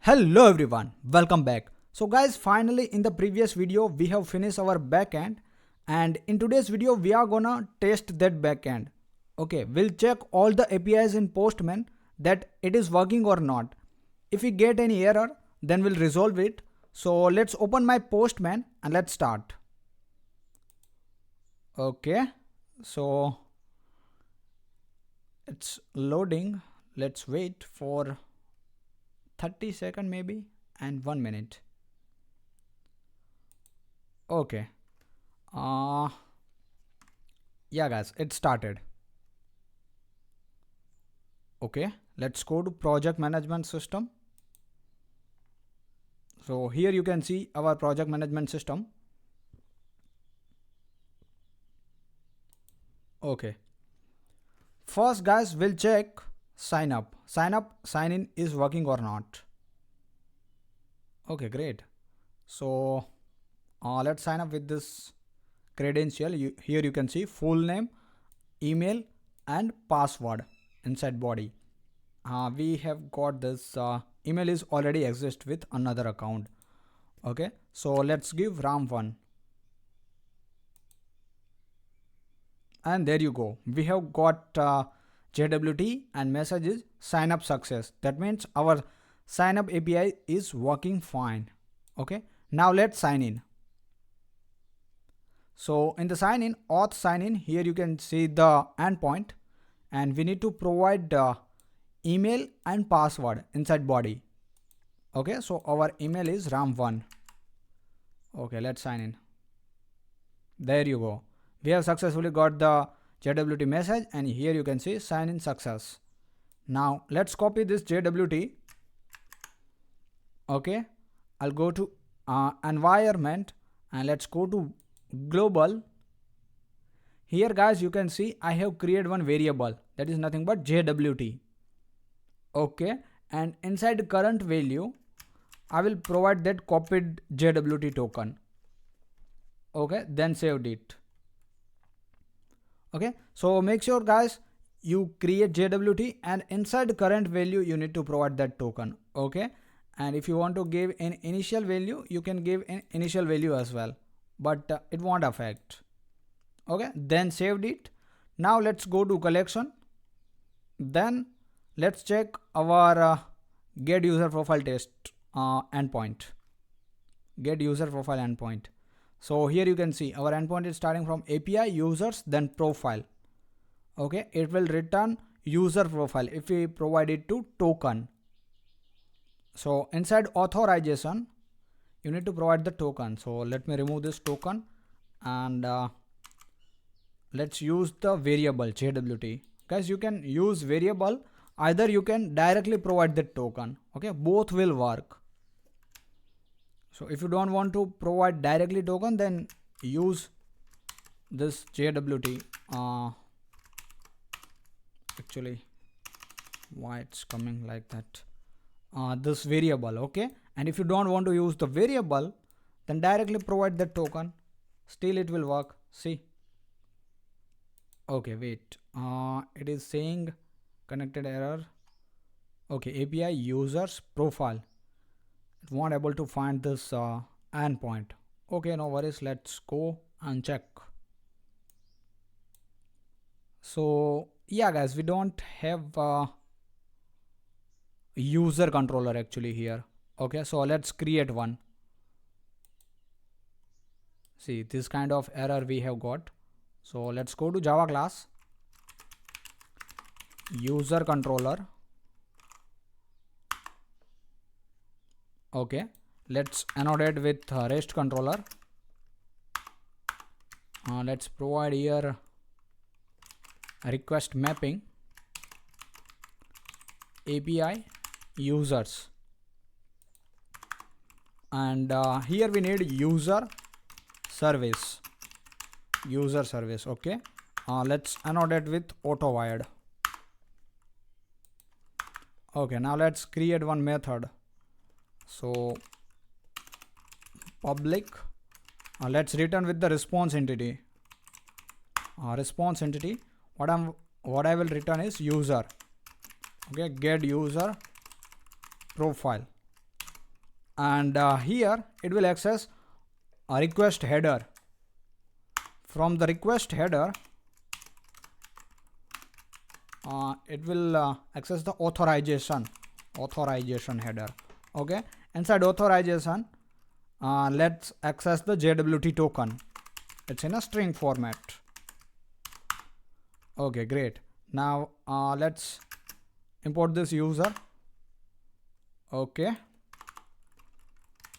Hello everyone, welcome back. So guys, finally in the previous video we have finished our backend, and in today's video we are gonna test that backend. Okay, we'll check all the APIs in Postman that it is working or not. If we get any error, then we'll resolve it. So let's open my Postman and let's start. Okay, so it's loading. Let's wait for 30 seconds maybe and 1 minute. Okay, yeah guys, it started. Okay, let's go to project management system. So here you can see our project management system. Okay, first guys, we'll check sign up, sign in is working or not. Okay, great. So let's sign up with this credential. Here you can see full name, email and password inside body. We have got this email is already exist with another account. Okay, so let's give ram1, and there you go, we have got JWT and message is sign up success. That means our sign up API is working fine. Okay, now let's sign in. So in the sign in, auth sign in, here you can see the endpoint, and we need to provide email and password inside body. Okay, so our email is ram1. Okay, let's sign in. There you go, we have successfully got the JWT message, and here you can see sign in success. Now let's copy this JWT. Okay, I'll go to environment and let's go to global. Here guys, you can see I have created one variable that is nothing but JWT. Okay, and inside current value I will provide that copied JWT token. Okay, then saved it. Okay, so make sure guys you create JWT, and inside current value you need to provide that token. Okay, and if you want to give an initial value, you can give an initial value as well, but it won't affect. Okay, then saved it. Now let's go to collection. Then let's check our get user profile test endpoint. Get user profile endpoint. So here you can see our endpoint is starting from API, users, then profile. Okay, it will return user profile if we provide it to token. So inside authorization you need to provide the token. So let me remove this token, and let's use the variable JWT. Guys, you can use variable, either you can directly provide the token. Okay, both will work. So if you don't want to provide directly token, then use this JWT. Actually, why it's coming like that? This variable. Okay, and if you don't want to use the variable, then directly provide the token. Still it will work. See. Okay, wait. It is saying connected error. Okay, API users profile. It won't able to find this endpoint. Okay, no worries. Let's go and check. So yeah guys, we don't have user controller actually here. Okay, so let's create one. See, this kind of error we have got. So let's go to Java class, user controller. Okay, let's annotate with REST controller. Let's provide here request mapping API users, and here we need user service. Okay, let's annotate with auto wired. Okay, now let's create one method. So public, let's return with the response entity. What I will return is user. Okay, get user profile. and here it will access a request header. From the request header it will access the authorization header. Okay, inside authorization let's access the JWT token. It's in a string format. Okay, great. Now let's import this user. Okay,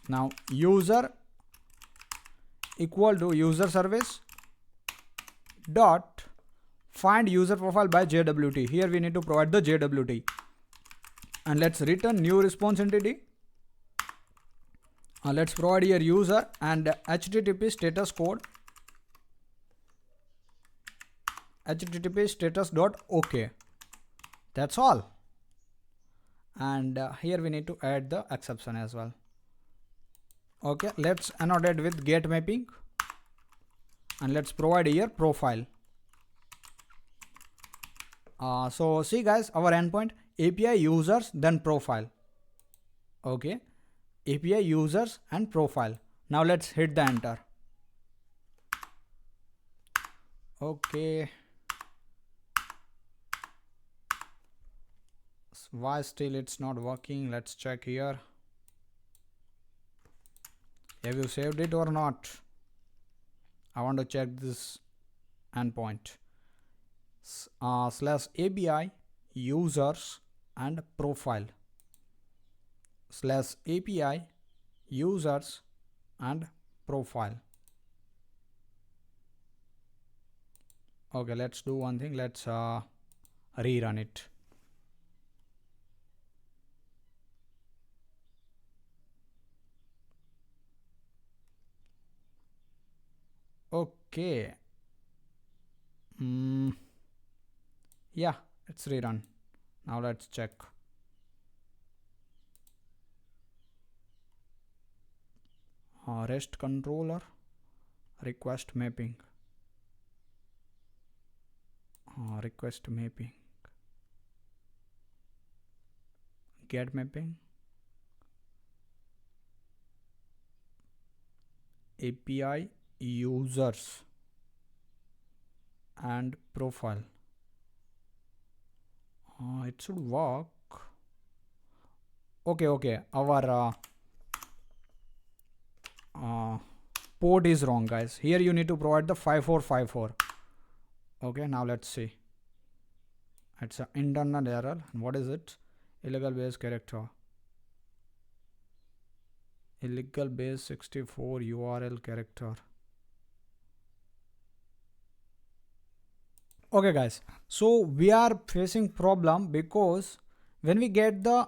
now user equal to user service dot find user profile by JWT. Here we need to provide the JWT, and let's return new response entity. Let's provide here user and HTTP status code, HTTP status dot OK. That's all. And here we need to add the exception as well. Okay, let's annotate with get mapping, and let's provide here profile. So see guys, our endpoint API users then profile. Okay, API users and profile. Now let's hit the enter. Okay, why still it's not working? Let's check here. Have you saved it or not? I want to check this endpoint. Slash API users and profile, slash API users and profile. Okay, let's do one thing. Let's rerun it. Okay. Yeah, it's rerun. Now let's check. REST controller, request mapping, request mapping, get mapping, API users and profile. It should work. Okay, our port is wrong guys. Here you need to provide the 5454. Okay, now let's see. It's an internal error. What is it? Illegal base character, illegal base 64 URL character. Okay guys, so we are facing problem because when we get the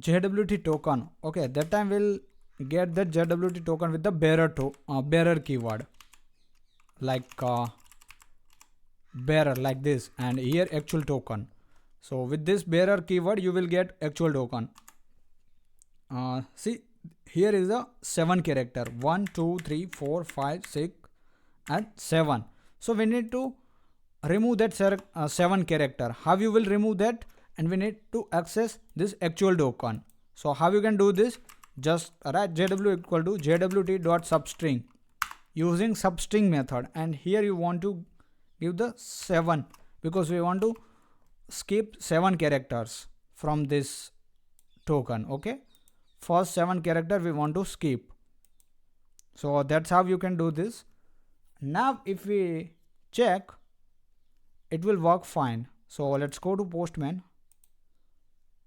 JWT token, okay, that time we'll get the JWT token with the bearer keyword, like bearer like this, and here actual token. So with this bearer keyword you will get actual token. See, here is a 7 character, 1 2 3 4 5 6 and 7. So we need to remove that 7 character. How you will remove that? And we need to access this actual token. So how you can do this? Just write JW equal to JWT dot substring using substring method, and here you want to give the 7 because we want to skip 7 characters from this token. Okay, first 7 character we want to skip. So that's how you can do this. Now if we check, it will work fine. So let's go to Postman.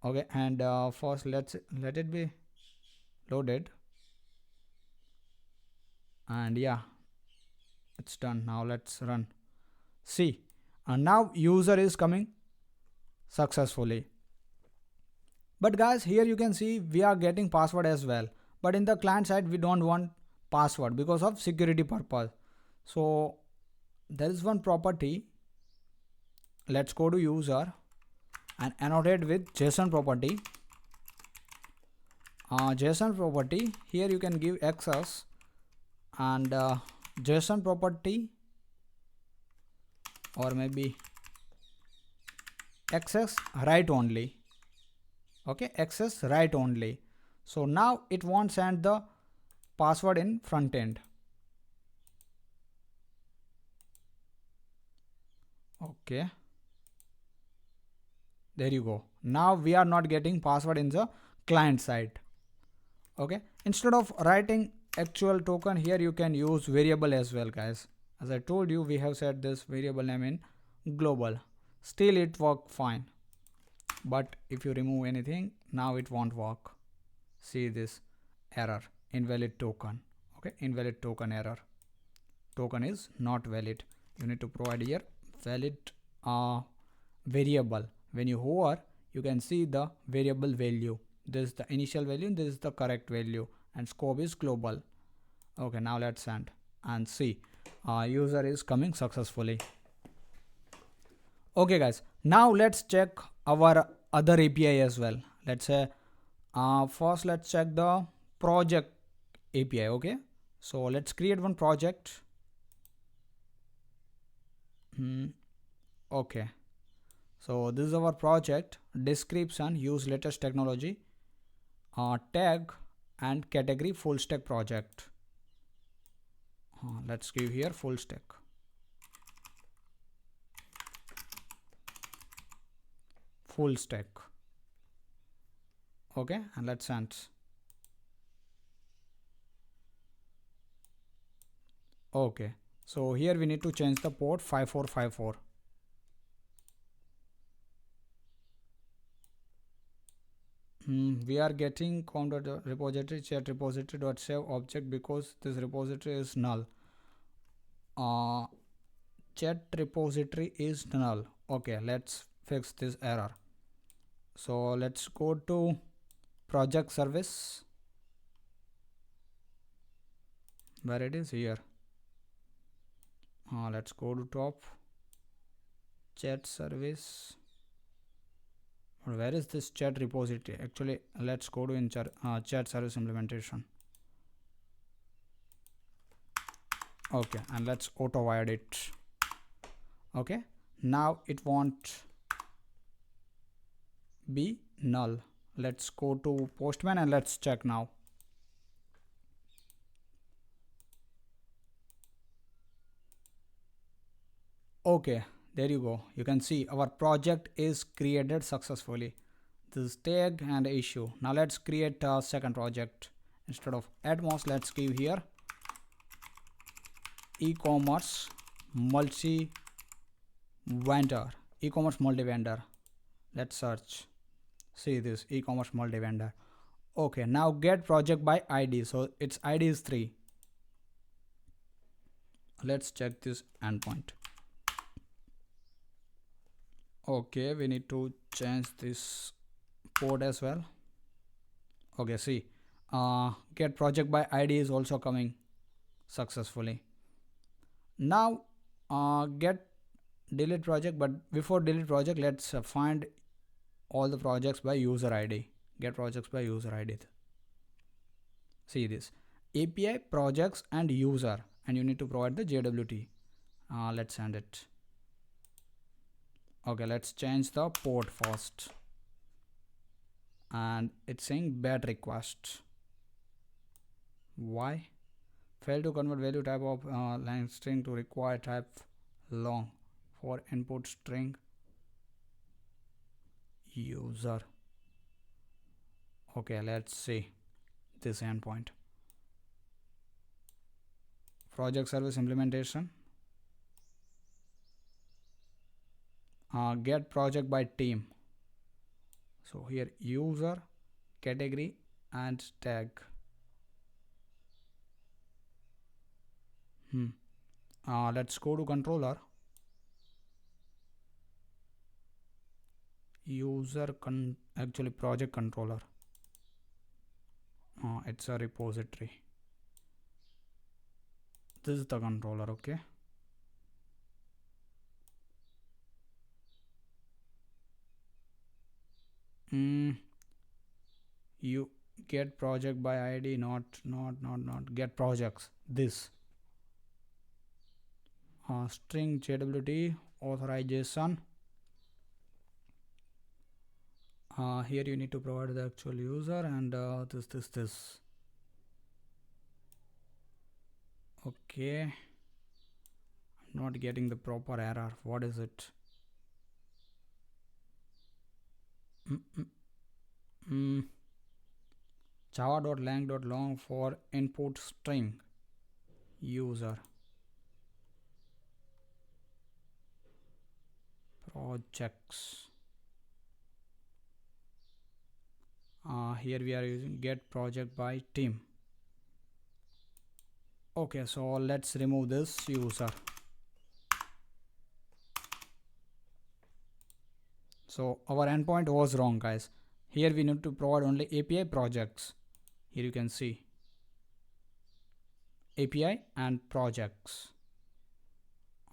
Okay, and first let it be loaded, and yeah, it's done. Now let's run. See, and now user is coming successfully. But guys, here you can see we are getting password as well, but in the client side we don't want password because of security purpose. So there is one property. Let's go to user and annotate with JSON property. JSON property, here you can give access, and JSON property, or maybe access write only. Okay, access write only. So now it won't send the password in front end. Okay, there you go. Now we are not getting password in the client side. Okay, instead of writing actual token, here you can use variable as well, guys. As I told you, we have set this variable name in global. Still it work fine, but if you remove anything, now it won't work. See this error, invalid token. Okay, invalid token error. Token is not valid. You need to provide here valid variable. When you hover, you can see the variable value. This is the initial value, this is the correct value, and scope is global. Okay, now let's send and see user is coming successfully. Okay guys, now let's check our other API as well. Let's say first let's check the project API. Okay, so let's create one project. Okay, so this is our project description. Use latest technology, tag and category full stack project. Let's give here full stack. Full stack. Okay, and let's send. Okay, so here we need to change the port 5454. We are getting counter repository chat repository.save object because this repository is null. Chat repository is null. Okay, let's fix this error. So let's go to project service. Where it is here. Let's go to top chat service. Where is this chat repository? Actually, let's go to in chat service implementation. Okay, and let's auto void it. Okay, now it won't be null. Let's go to Postman and let's check now. Okay, there you go. You can see our project is created successfully. This tag and issue. Now let's create a second project. Instead of Atmos, let's give here e-commerce multi-vendor. E-commerce multi-vendor. Let's search. See this e-commerce multi-vendor. Okay, now get project by ID. So its ID is 3. Let's check this endpoint. Okay, we need to change this port as well. Okay, see, get project by ID is also coming successfully. Now get delete project, but before delete project, let's find all the projects by user ID. Get projects by user ID. See this API projects and user, and you need to provide the JWT. Let's send it. Okay, let's change the port first, and it's saying bad request. Why? Fail to convert value type of line string to required type long for input string user. Okay, let's see this endpoint. Project service implementation. Get project by team. So here user, category and tag. Let's go to controller. User actually project controller. It's a repository. This is the controller. Okay. You get project by ID, not get projects. This string JWT authorization Here you need to provide the actual user and this. Okay, I'm not getting the proper error. What is it? Mm. Java.lang.long for input string user projects. Here we are using get project by team. Okay, so let's remove this user. So our endpoint was wrong, guys. Here we need to provide only API projects. Here you can see API and projects.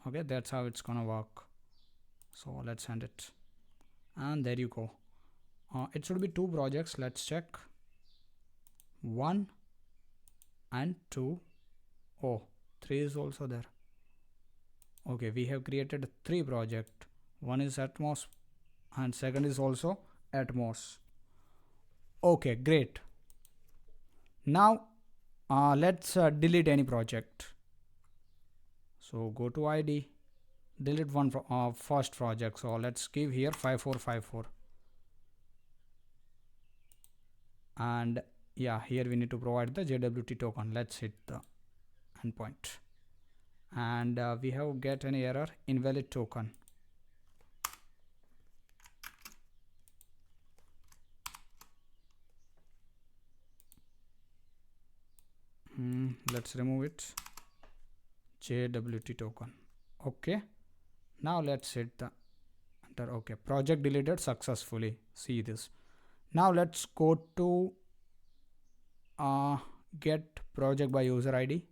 Okay, that's how it's gonna work. So let's send it, and there you go. It should be 2 projects. Let's check. 1 and 2. Oh, 3 is also there. Okay, we have created 3 projects. One is Atmos and second is also Atmos. Okay, great. Now let's delete any project. So go to ID, delete one first project. So let's give here 5454. And yeah, here we need to provide the JWT token. Let's hit the endpoint. And we have get an error, invalid token. Let's remove it. JWT token. Okay, now let's hit the enter. Okay, project deleted successfully. See this. Now let's go to get project by user ID,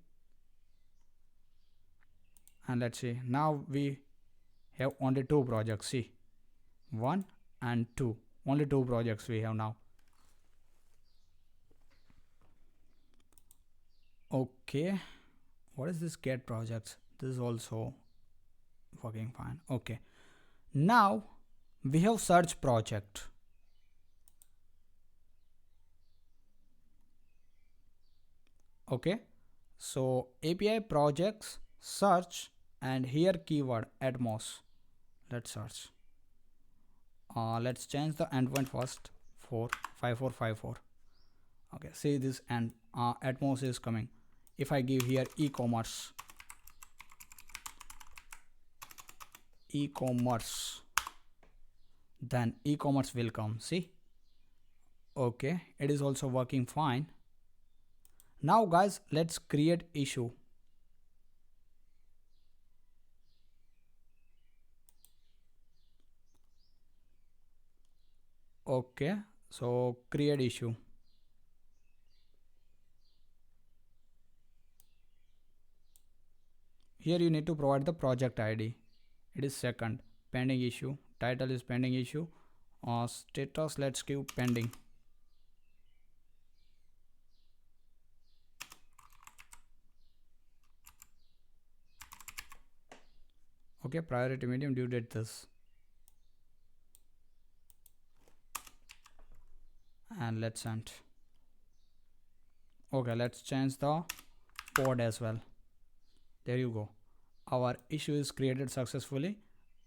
and let's see. Now we have only 2 projects. See, 1 and 2. Only 2 projects we have now. Okay, what is this get projects? This is also working fine. Okay, now we have search project. Okay, so API projects search, and here keyword Atmos. Let's search. Let's change the endpoint first for 5454. Okay, see this, and Atmos is coming. If I give here e-commerce, then e-commerce will come. See, okay, it is also working fine. Now guys, let's create issue. Okay, so create issue. Here you need to provide the project ID. It is second. Pending issue. Title is pending issue. Status, let's give pending. Okay, priority medium, due date this. And let's send. Okay, let's change the pod as well. There you go. Our issue is created successfully,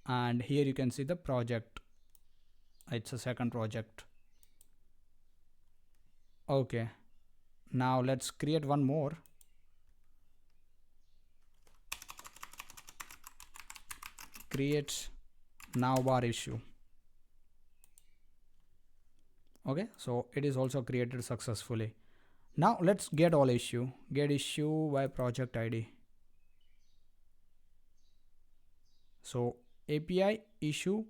and here you can see the project. It's a second project. Okay, now let's create one more. Create navbar issue. Okay, so it is also created successfully. Now let's get all issue. Get issue by project ID. So API issue,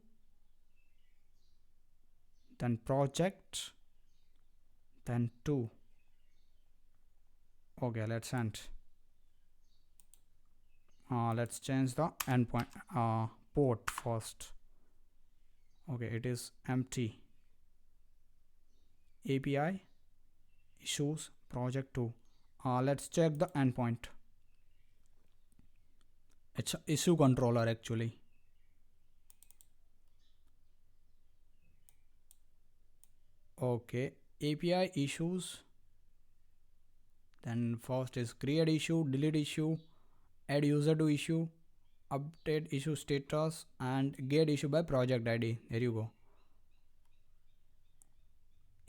then project, then 2. Okay, let's send. Let's change the endpoint port first. Okay, it is empty. API issues project 2. Let's check the endpoint. It's a issue controller. Actually, Okay, API issues. Then first is create issue, delete issue, add user to issue, update issue status, and get issue by project ID. There you go.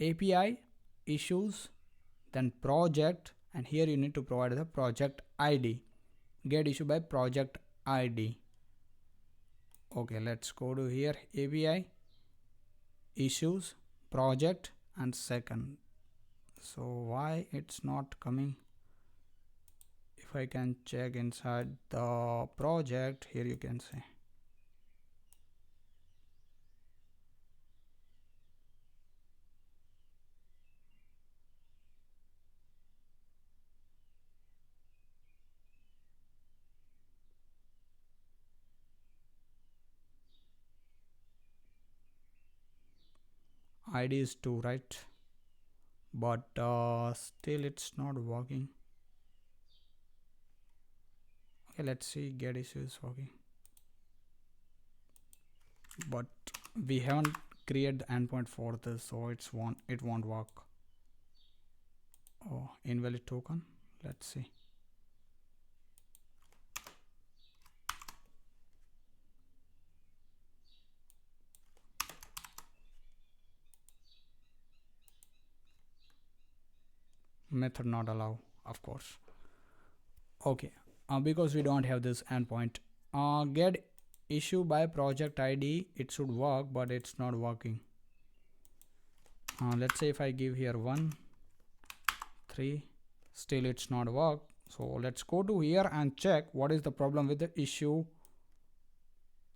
API issues, then project, and here you need to provide the project ID. Get issue by project ID. Okay, let's go to here, API issues, project, and second. So why it's not coming? If I can check inside the project, here you can see. ID is 2, right? But still it's not working. Okay, let's see, get issue is working. But we haven't created the endpoint for this, so it won't work. Oh, invalid token. Let's see. Method not allow, of course. Okay, because we don't have this endpoint. Get issue by project ID, it should work, but it's not working. Let's say if I give here 1 3, still it's not work. So let's go to here and check what is the problem with the issue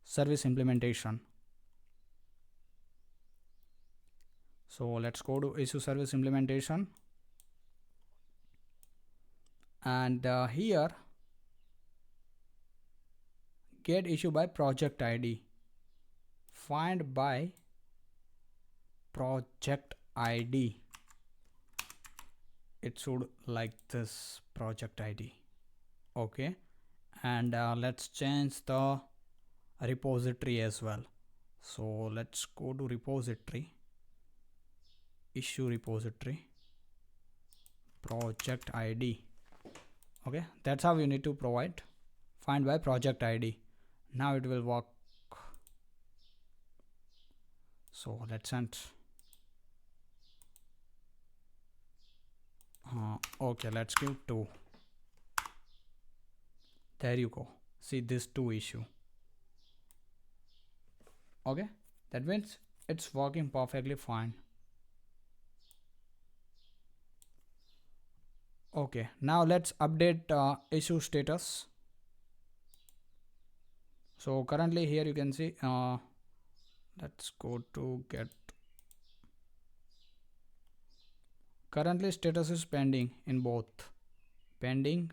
service implementation. So let's go to issue service implementation, and here get issue by project ID, find by project ID. It should like this, project ID. Okay, and let's change the repository as well. So let's go to repository, issue repository, project ID. Okay, that's how you need to provide find by project ID. Now it will work. So let's send. Okay, let's give 2. There you go. See this 2 issue. Okay, that means it's working perfectly fine. Okay, now let's update issue status. So currently here you can see, let's go to get. Currently status is pending in both, pending,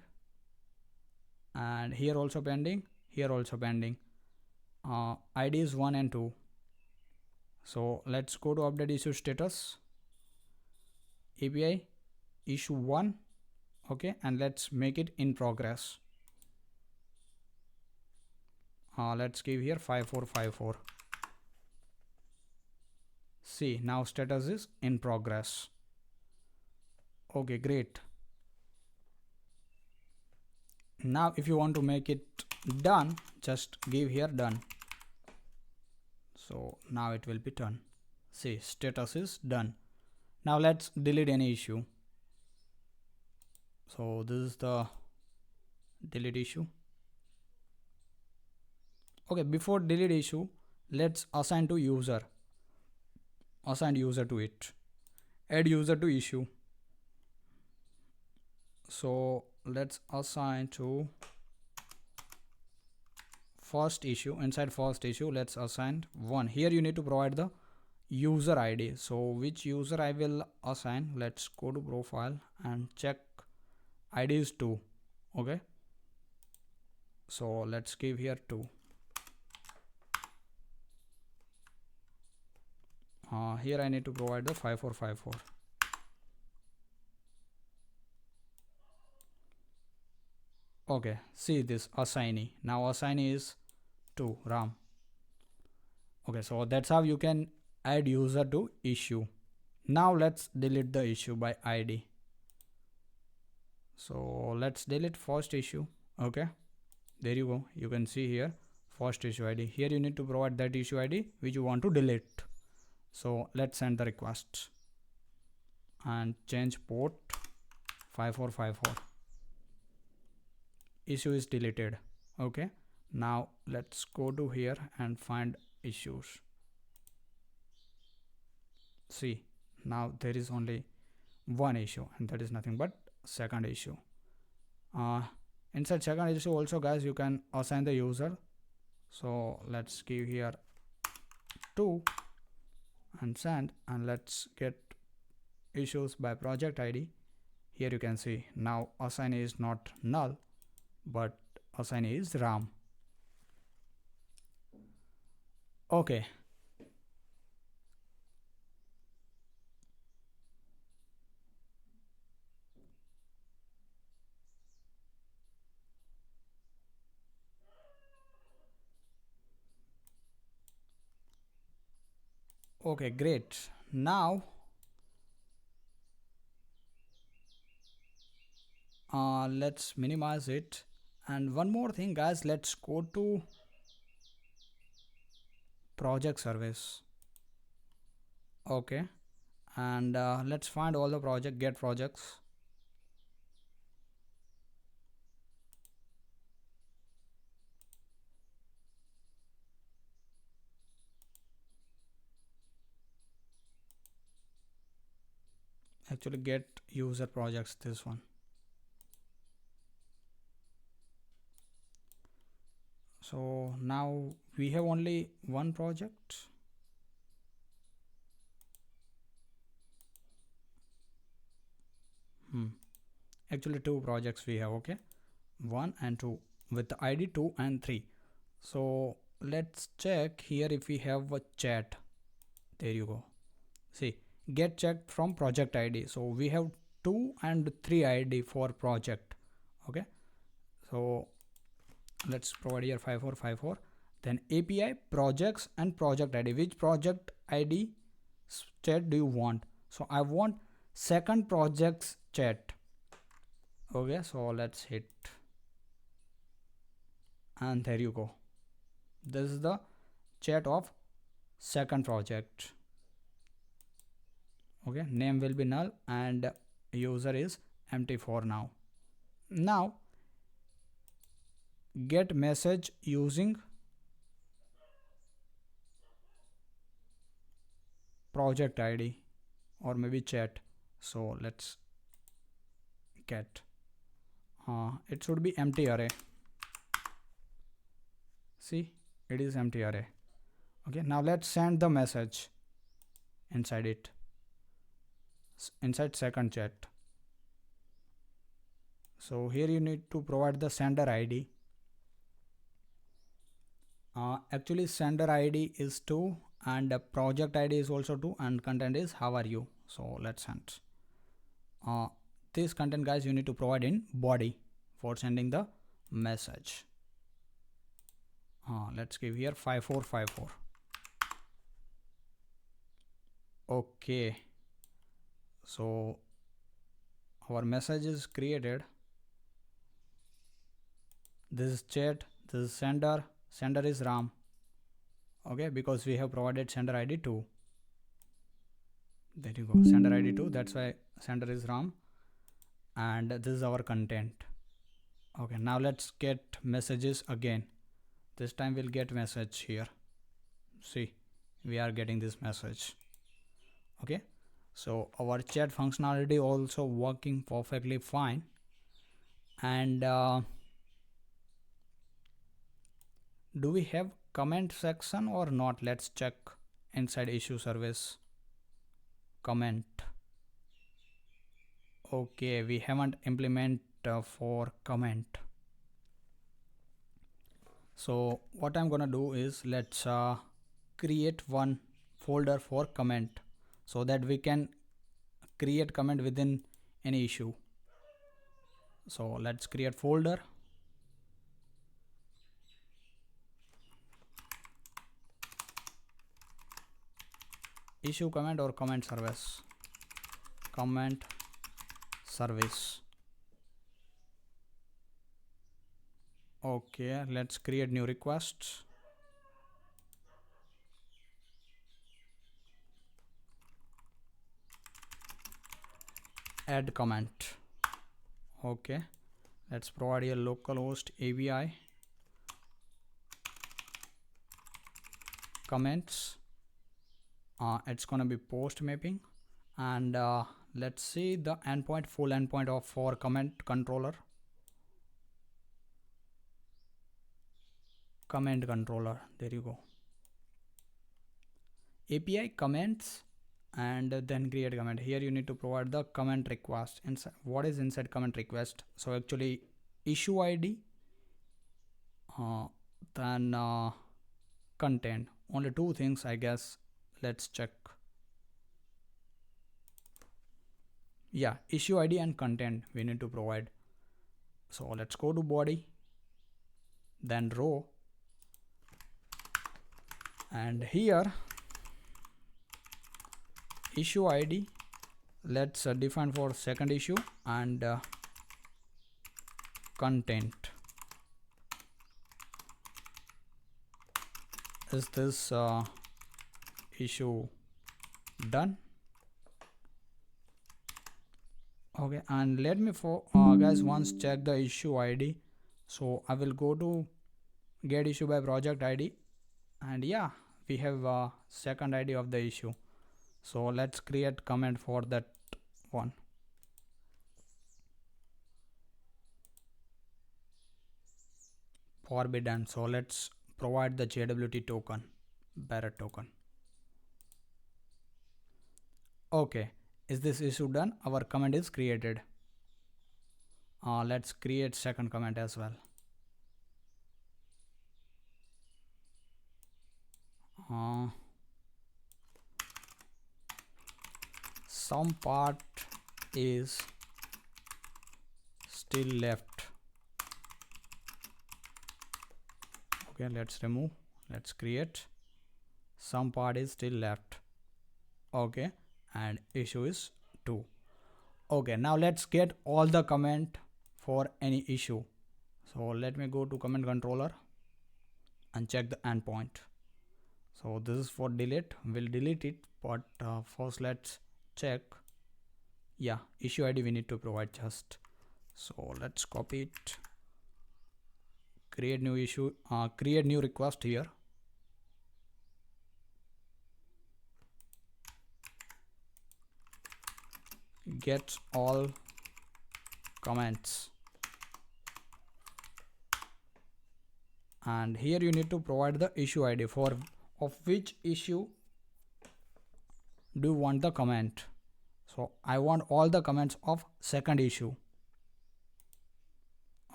and here also pending, here also pending. ID is 1 and 2. So let's go to update issue status, API issue 1. Okay, and let's make it in progress. Let's give here 5454. See, now status is in progress. Okay, great. Now if you want to make it done, just give here done. So now it will be done. See, status is done. Now let's delete any issue. So this is the delete issue. Okay, before delete issue, let's assign to user. Assign user to it. Add user to issue. So let's assign to first issue. Inside first issue, let's assign 1. Here you need to provide the user ID. So which user I will assign? Let's go to profile and check. ID is 2. Okay, so let's give here 2. Here I need to provide the 5454. Okay, see this assignee. Now assignee is 2 Ram. Okay, so that's how you can add user to issue. Now let's delete the issue by ID. So let's delete first issue. Okay, there you go. You can see here first issue ID. Here you need to provide that issue ID which you want to delete. So let's send the request and change port 5454. Issue is deleted. Okay, now let's go to here and find issues. See, now there is only one issue, and that is nothing but second issue. Inside second issue also, guys, you can assign the user. So let's give here 2 and send, and let's get issues by project ID. Here you can see now assign is not null, but assign is RAM. Okay, okay, great. Now let's minimize it. And one more thing, guys, let's go to project service. Okay, and let's find all the project, get projects. Actually get user projects, this one. So now we have only one project. Actually two projects we have. Okay, 1 and 2 with the ID 2 and 3. So let's check here if we have a chat. There you go. See, get chat from project ID. So we have 2 and 3 ID for project. Okay, so let's provide here 5454. Then API projects and project ID. Which project ID chat do you want? So I want second project's chat. Okay, so let's hit, and there you go. This is the chat of second project. Okay, name will be null and user is empty for now. Now get message using project ID or maybe chat. So let's get it should be empty array. See, it is empty array. Okay, now let's send the message inside it, inside second chat. So here you need to provide the sender ID. Actually sender ID is 2 and project ID is also 2 and content is how are you. So let's send this content, guys, you need to provide in body for sending the message. Let's give here 5454. Okay, so our message is created. This is chat, this is sender, sender is RAM. Okay, because we have provided sender ID 2. There you go, sender ID 2, that's why sender is RAM, and this is our content. Okay, now let's get messages again. This time we'll get message here. See, we are getting this message. Okay, so our chat functionality also working perfectly fine. And do we have comment section or not? Let's check inside issue service. Comment. Okay, we haven't implement for comment. So what I'm gonna do is let's create one folder for comment so that we can create comment within any issue. So let's create folder. Issue comment or comment service. comment service. Okay, let's create new requests. Add comment. Okay, let's provide a localhost AVI comments. It's gonna be post mapping, and let's see the endpoint, full endpoint of for comment controller. Comment controller, there you go. API comments, and then create comment. Here you need to provide the comment request. Inside, what is inside comment request? So actually issue ID, then content. Only two things, I guess. Let's check. Yeah, issue ID and content we need to provide. So let's go to body, then row, and here issue ID, let's define for second issue, and content. Is this issue done? Okay, and let me for guys once check the issue ID. So I will go to get issue by project ID, and yeah, we have second ID of the issue. So let's create comment for that one. Forbidden. So let's provide the JWT token, bearer token. Okay, is this issue done? Our comment is created. Let's create second comment as well. Some part is still left. Okay, let's remove. Let's create. Some part is still left. Okay, and issue is 2. Okay, now let's get all the comment for any issue. So let me go to comment controller and check the endpoint. So this is for delete. We'll delete it, but first let's check. Yeah, issue ID we need to provide just. So let's copy it. Create new issue. Create new request here. Get all comments, and here you need to provide the issue ID for of which issue do you want the comment. So I want all the comments of second issue.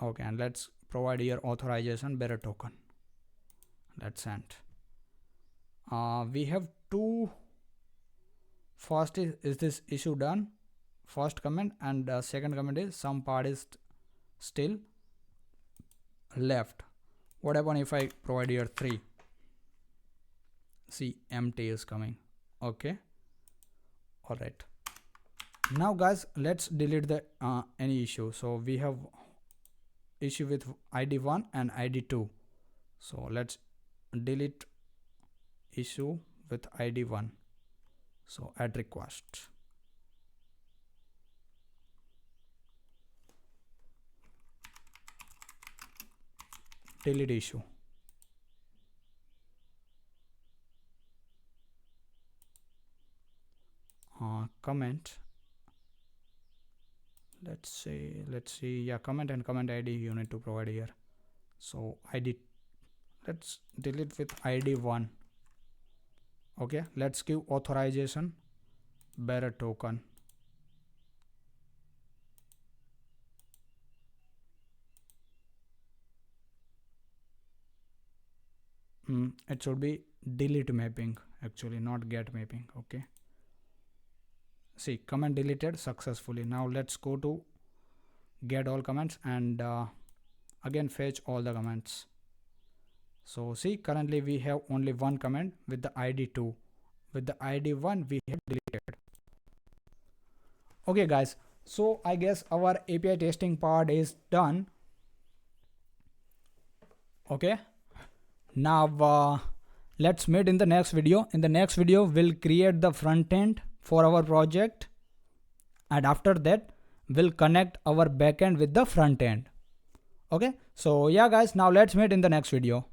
Okay, and let's provide here authorization bearer token. Let's send. We have two. First is this issue done? First comment, and second comment is some part is still left. What happen if I provide here 3? See, empty is coming. Okay, all right. Now guys, let's delete the any issue. So we have issue with ID 1 and ID 2. So let's delete issue with ID 1. So add request. Delete issue. Comment. Let's see. Yeah, comment and comment ID you need to provide here. So ID, let's delete with ID 1. Okay, let's give authorization bearer token. It should be delete mapping, actually, not get mapping. Okay, see, comment deleted successfully. Now let's go to get all comments, and again fetch all the comments. So see, currently we have only one comment with the ID 2. With the ID 1 we have deleted. Okay guys, so I guess our API testing part is done. Okay, now let's meet in the next video. In the next video we'll create the front end for our project, and after that we'll connect our backend with the front end. Okay, so yeah guys, now let's meet in the next video.